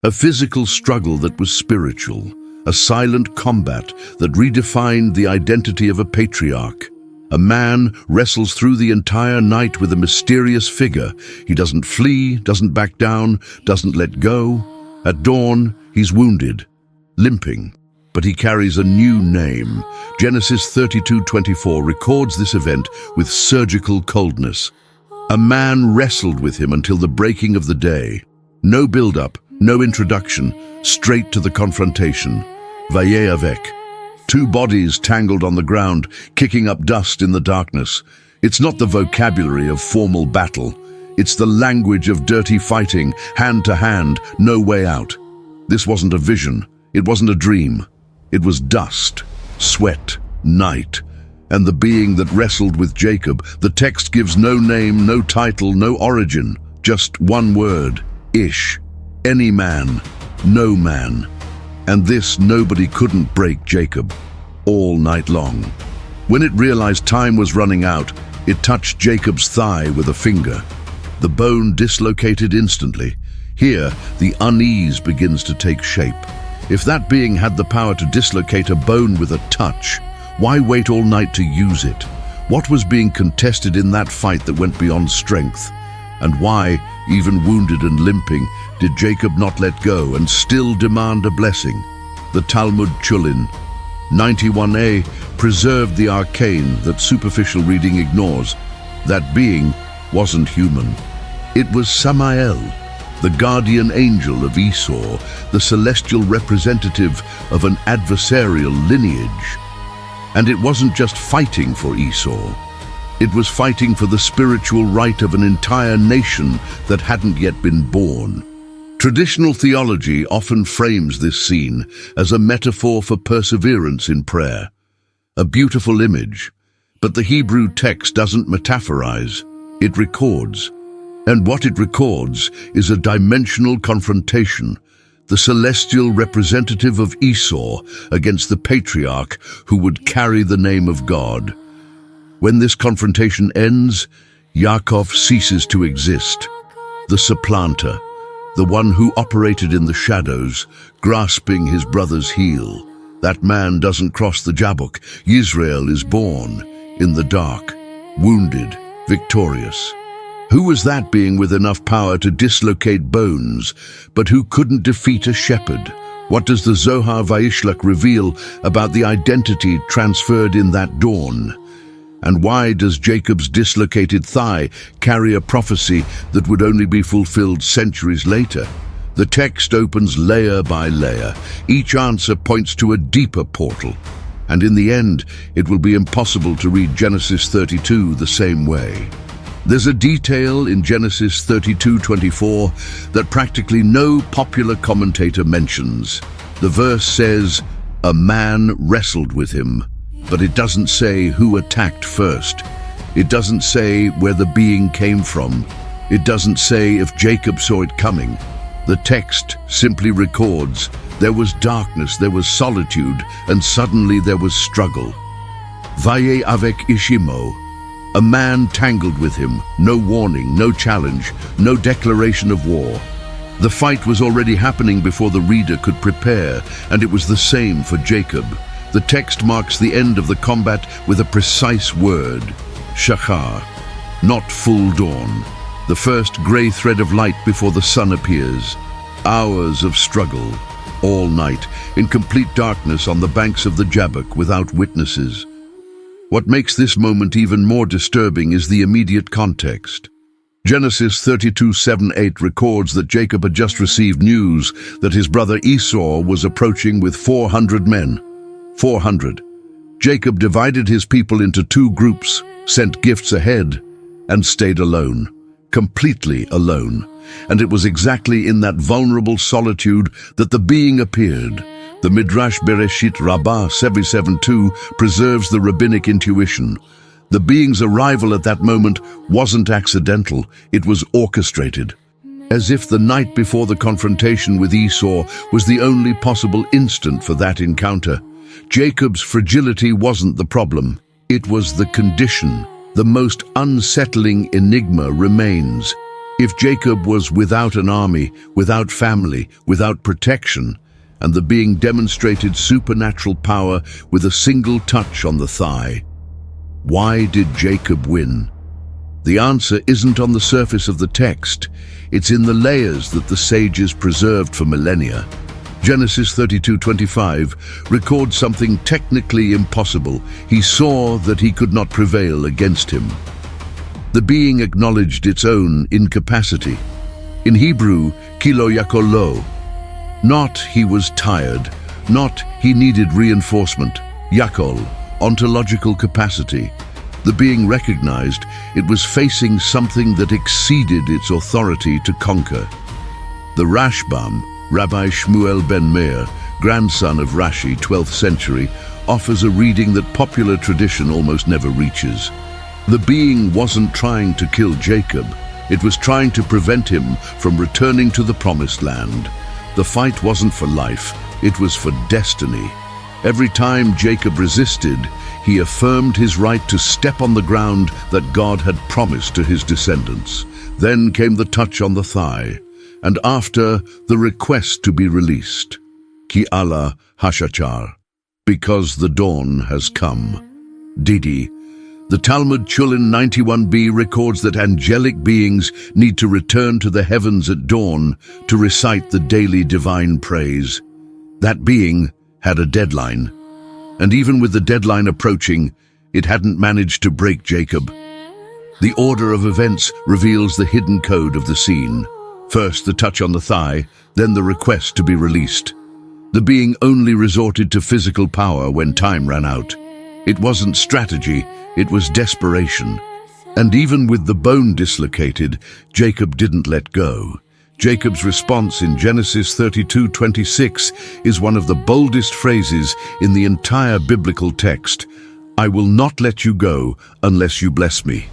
A physical struggle that was spiritual, a silent combat that redefined the identity of a patriarch. A man wrestles through the entire night with a mysterious figure. He doesn't flee, doesn't back down, doesn't let go. At dawn, he's wounded, limping, but he carries a new name. Genesis 32:24 records this event with surgical coldness. A man wrestled with him until the breaking of the day. No build-up, no introduction, straight to the confrontation. Yaakov. Two bodies tangled on the ground, kicking up dust in the darkness. It's not the vocabulary of formal battle. It's the language of dirty fighting, hand to hand, no way out. This wasn't a vision. It wasn't a dream. It was dust, sweat, night. And the being that wrestled with Jacob, the text gives no name, no title, no origin. Just one word, Ish. Any man, no man. And this nobody couldn't break Jacob, all night long. When it realized time was running out, it touched Jacob's thigh with a finger. The bone dislocated instantly. Here, the unease begins to take shape. If that being had the power to dislocate a bone with a touch, why wait all night to use it? What was being contested in that fight that went beyond strength? And why, even wounded and limping, did Jacob not let go and still demand a blessing? The Talmud Chullin, 91a, preserved the arcane that superficial reading ignores. That being wasn't human. It was Samael, the guardian angel of Esau, the celestial representative of an adversarial lineage. And it wasn't just fighting for Esau. It was fighting for the spiritual right of an entire nation that hadn't yet been born. Traditional theology often frames this scene as a metaphor for perseverance in prayer. A beautiful image, but the Hebrew text doesn't metaphorize, it records. And what it records is a dimensional confrontation, the celestial representative of Esau against the patriarch who would carry the name of God. When this confrontation ends, Yaakov ceases to exist. The supplanter, the one who operated in the shadows, grasping his brother's heel. That man doesn't cross the Jabbok. Yisrael is born in the dark, wounded, victorious. Who was that being with enough power to dislocate bones, but who couldn't defeat a shepherd? What does the Zohar Vayishlach reveal about the identity transferred in that dawn? And why does Jacob's dislocated thigh carry a prophecy that would only be fulfilled centuries later? The text opens layer by layer. Each answer points to a deeper portal. And in the end, it will be impossible to read Genesis 32 the same way. There's a detail in Genesis 32:24 that practically no popular commentator mentions. The verse says, "A man wrestled with him," but it doesn't say who attacked first. It doesn't say where the being came from. It doesn't say if Jacob saw it coming. The text simply records there was darkness, there was solitude, and suddenly there was struggle. Vaye avec Ishimo. A man tangled with him, no warning, no challenge, no declaration of war. The fight was already happening before the reader could prepare, and it was the same for Jacob. The text marks the end of the combat with a precise word, shachar, not full dawn. The first grey thread of light before the sun appears. Hours of struggle, all night, in complete darkness on the banks of the Jabbok without witnesses. What makes this moment even more disturbing is the immediate context. Genesis 32:7-8 records that Jacob had just received news that his brother Esau was approaching with 400 men. 400. Jacob divided his people into two groups, sent gifts ahead, and stayed alone, completely alone. And it was exactly in that vulnerable solitude that the being appeared. The Midrash Bereshit Rabbah 77:2 preserves the rabbinic intuition. The being's arrival at that moment wasn't accidental, it was orchestrated. As if the night before the confrontation with Esau was the only possible instant for that encounter. Jacob's fragility wasn't the problem, it was the condition. The most unsettling enigma remains. If Jacob was without an army, without family, without protection, and the being demonstrated supernatural power with a single touch on the thigh, why did Jacob win? The answer isn't on the surface of the text. It's in the layers that the sages preserved for millennia. Genesis 32:25 records something technically impossible. He saw that he could not prevail against him. The being acknowledged its own incapacity. In Hebrew, kilo yakolo. Not he was tired, not he needed reinforcement. Yakol, ontological capacity. The being recognized it was facing something that exceeded its authority to conquer. The Rashbam, Rabbi Shmuel ben Meir, grandson of Rashi, 12th century, offers a reading that popular tradition almost never reaches. The being wasn't trying to kill Jacob. It was trying to prevent him from returning to the promised land. The fight wasn't for life, it was for destiny. Every time Jacob resisted, he affirmed his right to step on the ground that God had promised to his descendants. Then came the touch on the thigh, and after, the request to be released. Ki Allah hashachar, because the dawn has come. Didi. The Talmud Chullin 91b records that angelic beings need to return to the heavens at dawn to recite the daily divine praise. That being had a deadline, and even with the deadline approaching, it hadn't managed to break Jacob. The order of events reveals the hidden code of the scene. First the touch on the thigh, then the request to be released. The being only resorted to physical power when time ran out. It wasn't strategy, it was desperation. And even with the bone dislocated, Jacob didn't let go. Jacob's response in Genesis 32:26 is one of the boldest phrases in the entire biblical text. I will not let you go unless you bless me.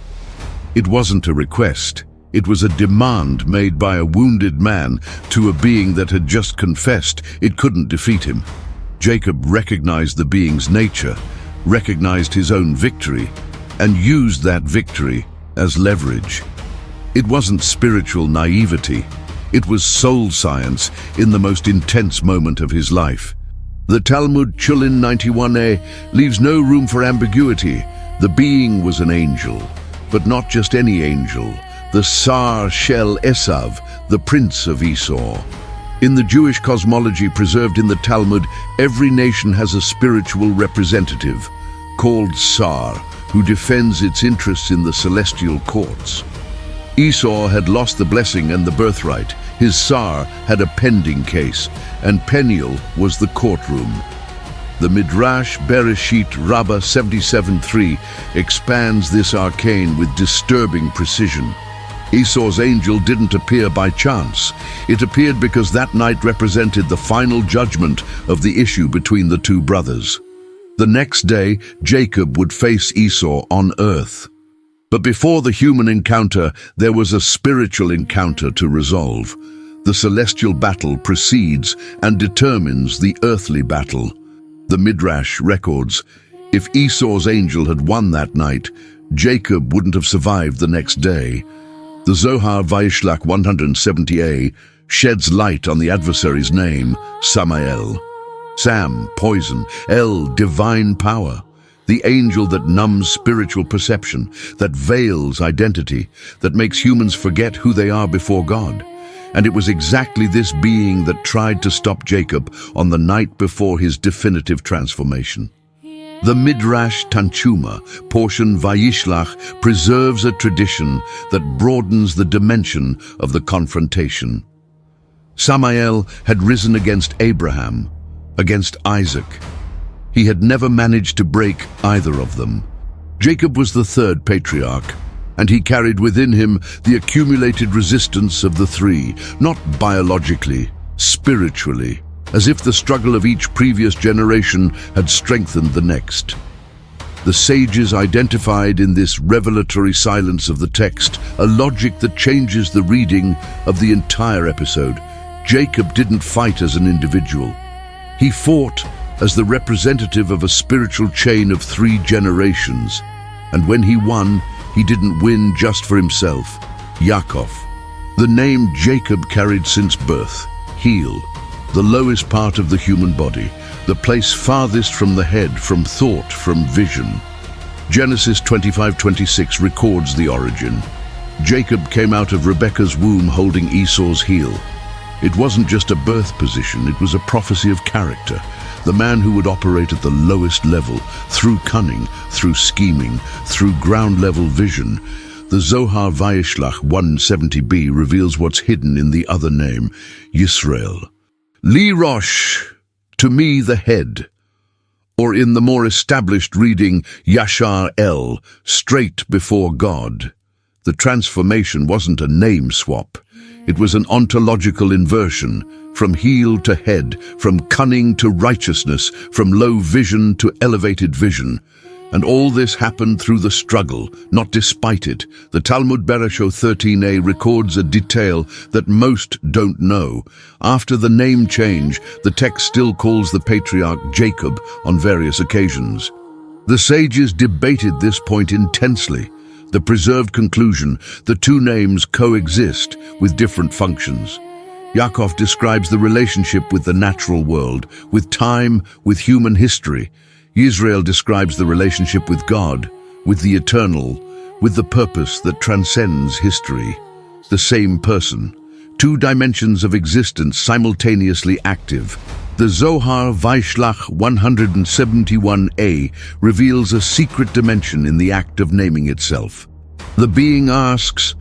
It wasn't a request. It was a demand made by a wounded man to a being that had just confessed it couldn't defeat him. Jacob recognized the being's nature, recognized his own victory, and used that victory as leverage. It wasn't spiritual naivety. It was soul science in the most intense moment of his life. The Talmud Chullin 91a leaves no room for ambiguity. The being was an angel, but not just any angel. The Sar Shel Esav, the prince of Esau. In the Jewish cosmology preserved in the Talmud, every nation has a spiritual representative, called Sar, who defends its interests in the celestial courts. Esau had lost the blessing and the birthright. His Sar had a pending case, and Peniel was the courtroom. The Midrash Bereshit Rabbah 77:3 expands this arcane with disturbing precision. Esau's angel didn't appear by chance. It appeared because that night represented the final judgment of the issue between the two brothers. The next day, Jacob would face Esau on earth. But before the human encounter, there was a spiritual encounter to resolve. The celestial battle precedes and determines the earthly battle. The Midrash records, if Esau's angel had won that night, Jacob wouldn't have survived the next day. The Zohar Vayishlach 170a sheds light on the adversary's name, Samael. Sam, poison. El, divine power. The angel that numbs spiritual perception, that veils identity, that makes humans forget who they are before God. And it was exactly this being that tried to stop Jacob on the night before his definitive transformation. The Midrash Tanchuma, portion Vayishlach, preserves a tradition that broadens the dimension of the confrontation. Samael had risen against Abraham, against Isaac. He had never managed to break either of them. Jacob was the third patriarch, and he carried within him the accumulated resistance of the three, not biologically, spiritually, as if the struggle of each previous generation had strengthened the next. The sages identified in this revelatory silence of the text a logic that changes the reading of the entire episode. Jacob didn't fight as an individual. He fought as the representative of a spiritual chain of 3 generations. And when he won, he didn't win just for himself. Yaakov, The name Jacob carried since birth, heel, the lowest part of the human body, the place farthest from the head, from thought, from vision. Genesis 25:26 records the origin. Jacob came out of Rebekah's womb holding Esau's heel. It wasn't just a birth position, it was a prophecy of character. The man who would operate at the lowest level, through cunning, through scheming, through ground-level vision. The Zohar Vayishlach 170b reveals what's hidden in the other name, Yisrael. Li Rosh, to me the head. Or in the more established reading, Yashar El, straight before God. The transformation wasn't a name swap. It was an ontological inversion, from heel to head, from cunning to righteousness, from low vision to elevated vision. And all this happened through the struggle, not despite it. The Talmud Bereshit 13a records a detail that most don't know. After the name change, the text still calls the patriarch Jacob on various occasions. The sages debated this point intensely. The preserved conclusion, the two names coexist with different functions. Yaakov describes the relationship with the natural world, with time, with human history. Yisrael describes the relationship with God, with the eternal, with the purpose that transcends history. The same person, two dimensions of existence simultaneously active. The Zohar Vayishlach 171a reveals a secret dimension in the act of naming itself. The being asks,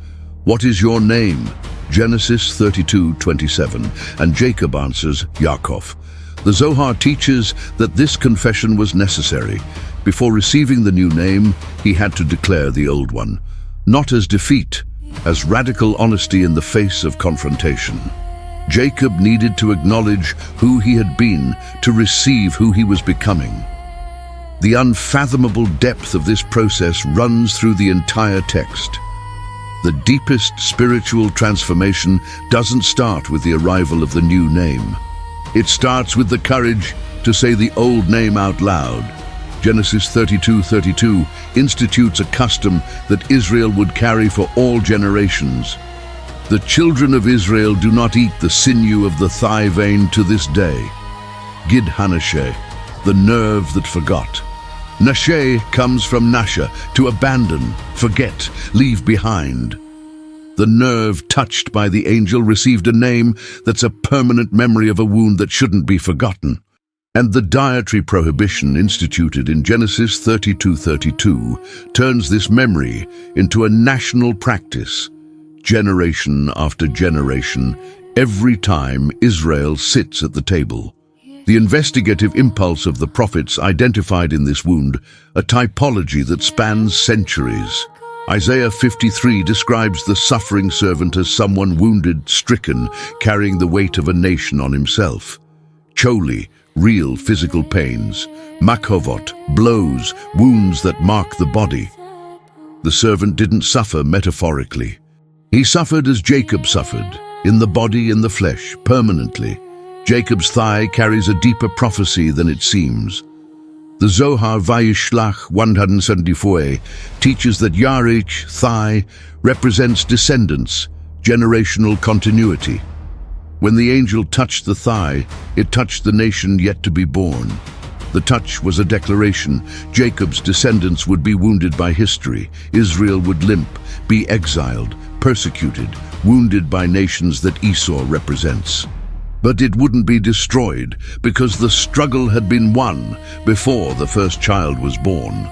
"What is your name?" Genesis 32:27, and Jacob answers, Yaakov. The Zohar teaches that this confession was necessary. Before receiving the new name, he had to declare the old one, not as defeat, as radical honesty in the face of confrontation. Jacob needed to acknowledge who he had been, to receive who he was becoming. The unfathomable depth of this process runs through the entire text. The deepest spiritual transformation doesn't start with the arrival of the new name. It starts with the courage to say the old name out loud. Genesis 32:32 institutes a custom that Israel would carry for all generations. The children of Israel do not eat the sinew of the thigh vein to this day. Gid Hanasheh, the nerve that forgot. Nasheh comes from Nasha, to abandon, forget, leave behind. The nerve touched by the angel received a name that's a permanent memory of a wound that shouldn't be forgotten. And the dietary prohibition instituted in Genesis 32:32 turns this memory into a national practice. Generation after generation, every time Israel sits at the table. The investigative impulse of the prophets identified in this wound, a typology that spans centuries. Isaiah 53 describes the suffering servant as someone wounded, stricken, carrying the weight of a nation on himself. Choli, real physical pains. Makovot, blows, wounds that mark the body. The servant didn't suffer metaphorically. He suffered as Jacob suffered, in the body, in the flesh, permanently. Jacob's thigh carries a deeper prophecy than it seems. The Zohar Vayishlach 174a teaches that Yarich, thigh, represents descendants, generational continuity. When the angel touched the thigh, it touched the nation yet to be born. The touch was a declaration. Jacob's descendants would be wounded by history. Israel would limp, be exiled, persecuted, wounded by nations that Esau represents. But it wouldn't be destroyed because the struggle had been won before the first child was born.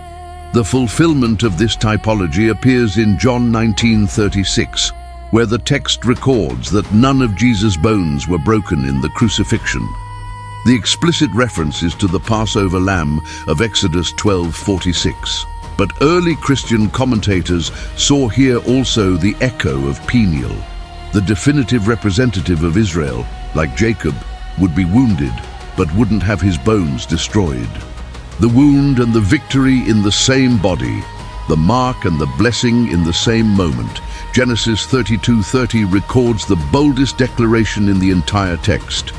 The fulfillment of this typology appears in John 19:36, where the text records that none of Jesus' bones were broken in the crucifixion. The explicit reference is to the Passover lamb of Exodus 12:46. But early Christian commentators saw here also the echo of Peniel. The definitive representative of Israel, like Jacob, would be wounded, but wouldn't have his bones destroyed. The wound and the victory in the same body, the mark and the blessing in the same moment. Genesis 32:30 records the boldest declaration in the entire text.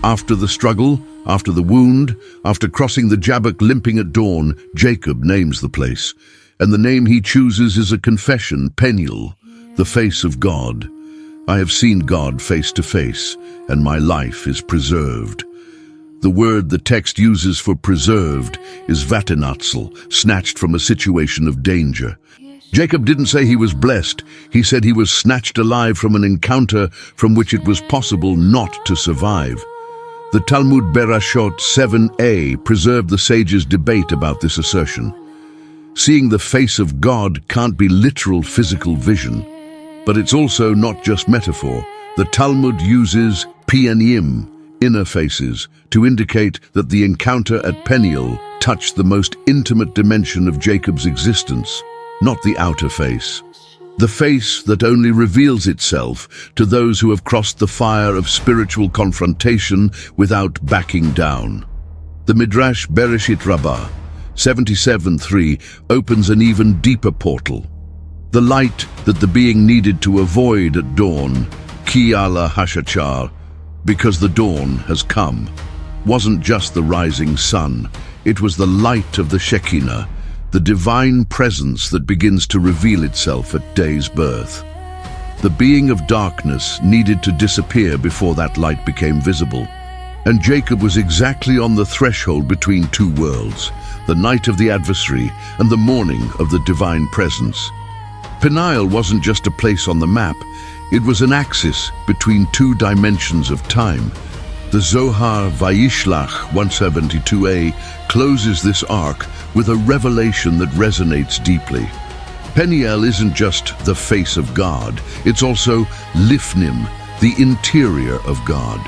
After the struggle, after the wound, after crossing the Jabbok limping at dawn, Jacob names the place. And the name he chooses is a confession, Peniel, the face of God. I have seen God face to face, and my life is preserved. The word the text uses for preserved is vatenatzel, snatched from a situation of danger. Jacob didn't say he was blessed, he said he was snatched alive from an encounter from which it was possible not to survive. The Talmud Berashot 7a preserved the sages' debate about this assertion. Seeing the face of God can't be literal physical vision, but it's also not just metaphor. The Talmud uses Peniel, inner faces, to indicate that the encounter at Peniel touched the most intimate dimension of Jacob's existence, not the outer face. The face that only reveals itself to those who have crossed the fire of spiritual confrontation without backing down. The Midrash Bereshit Rabbah 77:3 opens an even deeper portal. The light that the being needed to avoid at dawn, ki ala hashachar, because the dawn has come, wasn't just the rising sun, it was the light of the Shekinah, the divine presence that begins to reveal itself at day's birth. The being of darkness needed to disappear before that light became visible. And Jacob was exactly on the threshold between two worlds, the night of the adversary and the morning of the divine presence. Peniel wasn't just a place on the map, it was an axis between two dimensions of time. The Zohar Vayishlach 172a closes this arc with a revelation that resonates deeply. Peniel isn't just the face of God, it's also Lifnim, the interior of God.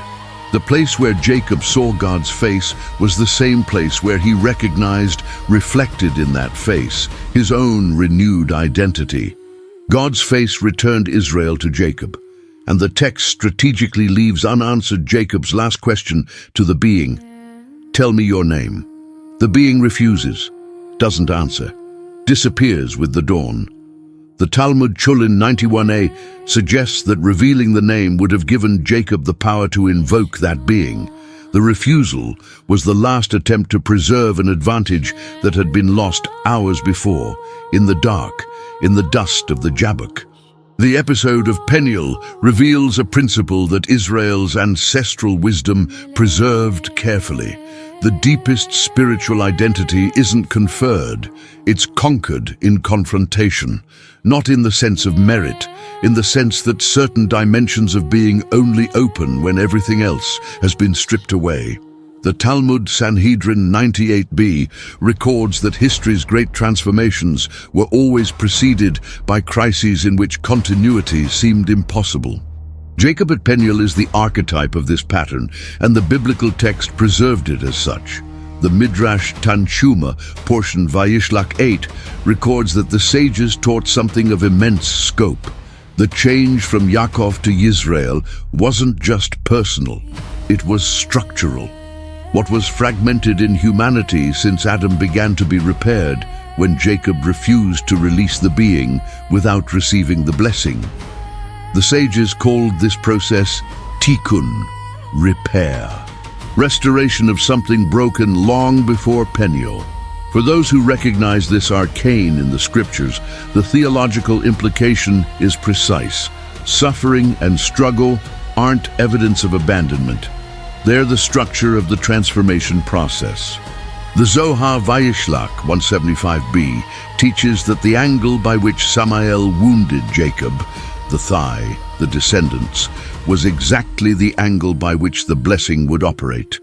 The place where Jacob saw God's face was the same place where he recognized, reflected in that face, his own renewed identity. God's face returned Israel to Jacob, and the text strategically leaves unanswered Jacob's last question to the being, "Tell me your name." The being refuses, doesn't answer, disappears with the dawn. The Talmud Chullin 91a suggests that revealing the name would have given Jacob the power to invoke that being. The refusal was the last attempt to preserve an advantage that had been lost hours before, in the dark, in the dust of the Jabbok. The episode of Peniel reveals a principle that Israel's ancestral wisdom preserved carefully. The deepest spiritual identity isn't conferred, it's conquered in confrontation, not in the sense of merit, in the sense that certain dimensions of being only open when everything else has been stripped away. The Talmud Sanhedrin 98b records that history's great transformations were always preceded by crises in which continuity seemed impossible. Jacob at Peniel is the archetype of this pattern, and the biblical text preserved it as such. The Midrash Tanchuma, portion Vayishlach 8, records that the sages taught something of immense scope. The change from Yaakov to Yisrael wasn't just personal, it was structural. What was fragmented in humanity since Adam began to be repaired when Jacob refused to release the being without receiving the blessing. The sages called this process tikkun, repair, restoration of something broken long before Peniel. For those who recognize this arcane in the scriptures, the theological implication is precise. Suffering and struggle aren't evidence of abandonment. They're the structure of the transformation process. The Zohar Vayishlach 175b teaches that the angle by which Samael wounded Jacob, the thigh, the descendants, was exactly the angle by which the blessing would operate.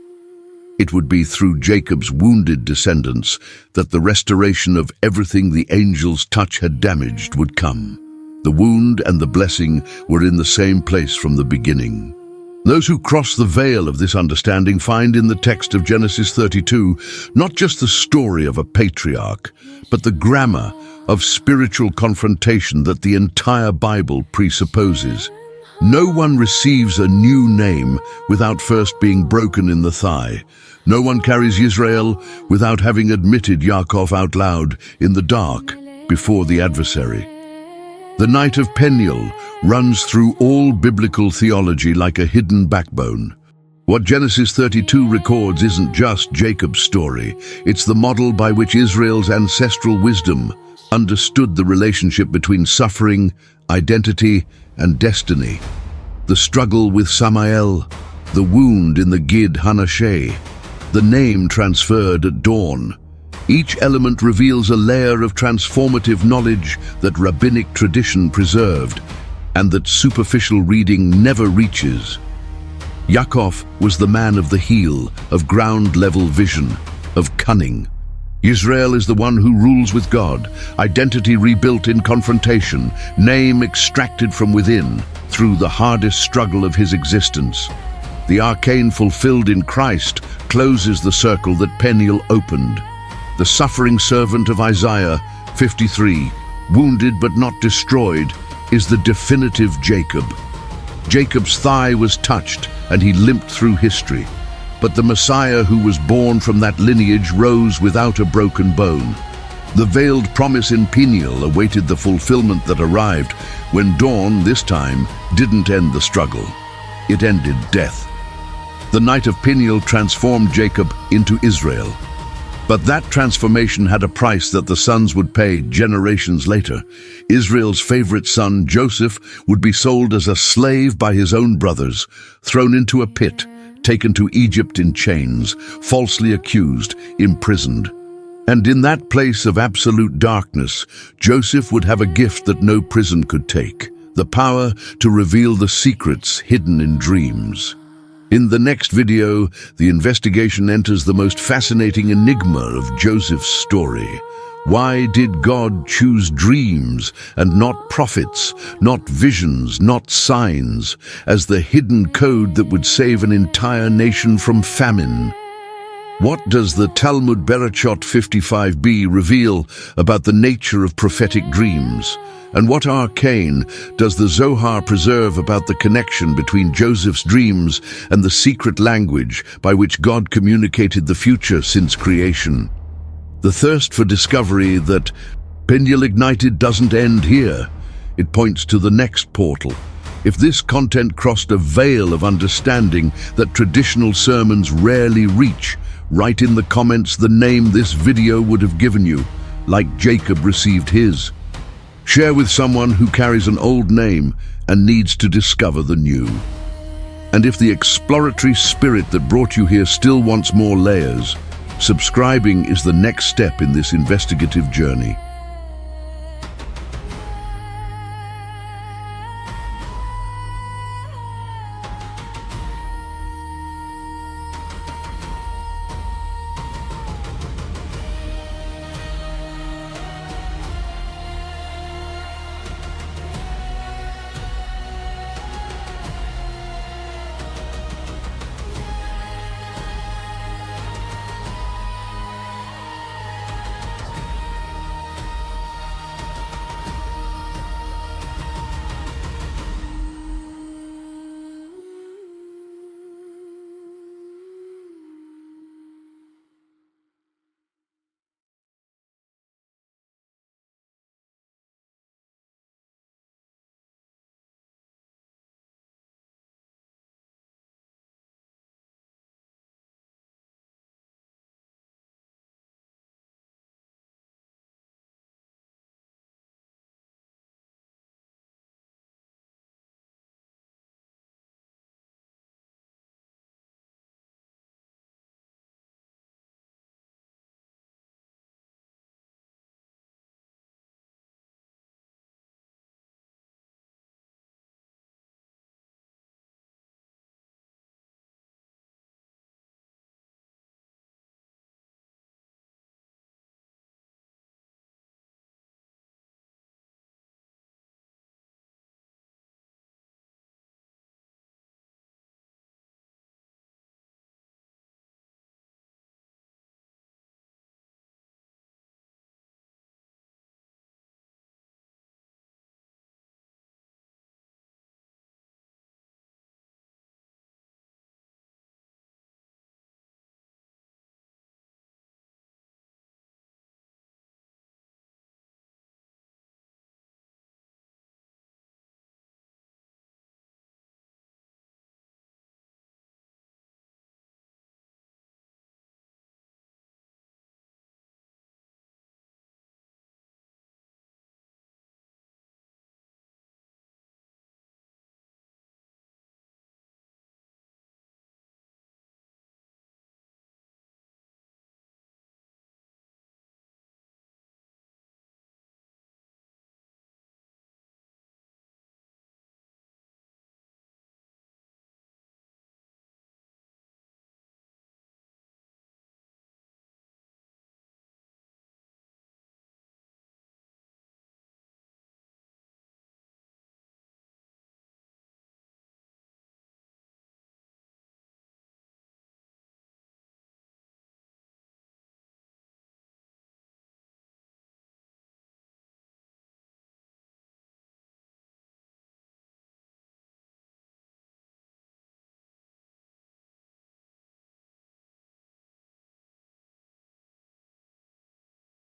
It would be through Jacob's wounded descendants that the restoration of everything the angel's touch had damaged would come. The wound and the blessing were in the same place from the beginning. Those who cross the veil of this understanding find in the text of Genesis 32 not just the story of a patriarch, but the grammar of spiritual confrontation that the entire Bible presupposes. No one receives a new name without first being broken in the thigh. No one carries Yisrael without having admitted Yaakov out loud in the dark before the adversary. The night of Peniel runs through all biblical theology like a hidden backbone. What Genesis 32 records isn't just Jacob's story, it's the model by which Israel's ancestral wisdom understood the relationship between suffering, identity, and destiny. the struggle with Samael, the wound in the Gid Hanasheh, the name transferred at dawn. Each element reveals a layer of transformative knowledge that rabbinic tradition preserved, and that superficial reading never reaches. Yaakov was the man of the heel, of ground-level vision, of cunning. Yisrael is the one who rules with God, identity rebuilt in confrontation, name extracted from within, through the hardest struggle of his existence. The arcane fulfilled in Christ closes the circle that Peniel opened. The suffering servant of Isaiah 53, wounded but not destroyed, is the definitive Jacob. Jacob's thigh was touched and he limped through history. But the Messiah who was born from that lineage rose without a broken bone. The veiled promise in Peniel awaited the fulfillment that arrived when dawn, this time, didn't end the struggle. It ended death. The night of Peniel transformed Jacob into Israel. But that transformation had a price that the sons would pay generations later. Israel's favorite son, Joseph, would be sold as a slave by his own brothers, thrown into a pit, taken to Egypt in chains, falsely accused, imprisoned. And in that place of absolute darkness, Joseph would have a gift that no prison could take, the power to reveal the secrets hidden in dreams. In the next video, the investigation enters the most fascinating enigma of Joseph's story. Why did God choose dreams and not prophets, not visions, not signs, as the hidden code that would save an entire nation from famine? What does the Talmud Berachot 55b reveal about the nature of prophetic dreams? And what arcane does the Zohar preserve about the connection between Joseph's dreams and the secret language by which God communicated the future since creation? The thirst for discovery that Peniel ignited doesn't end here. It points to the next portal. If this content crossed a veil of understanding that traditional sermons rarely reach, write in the comments the name this video would have given you, like Jacob received his. Share with someone who carries an old name and needs to discover the new. And if the exploratory spirit that brought you here still wants more layers, subscribing is the next step in this investigative journey.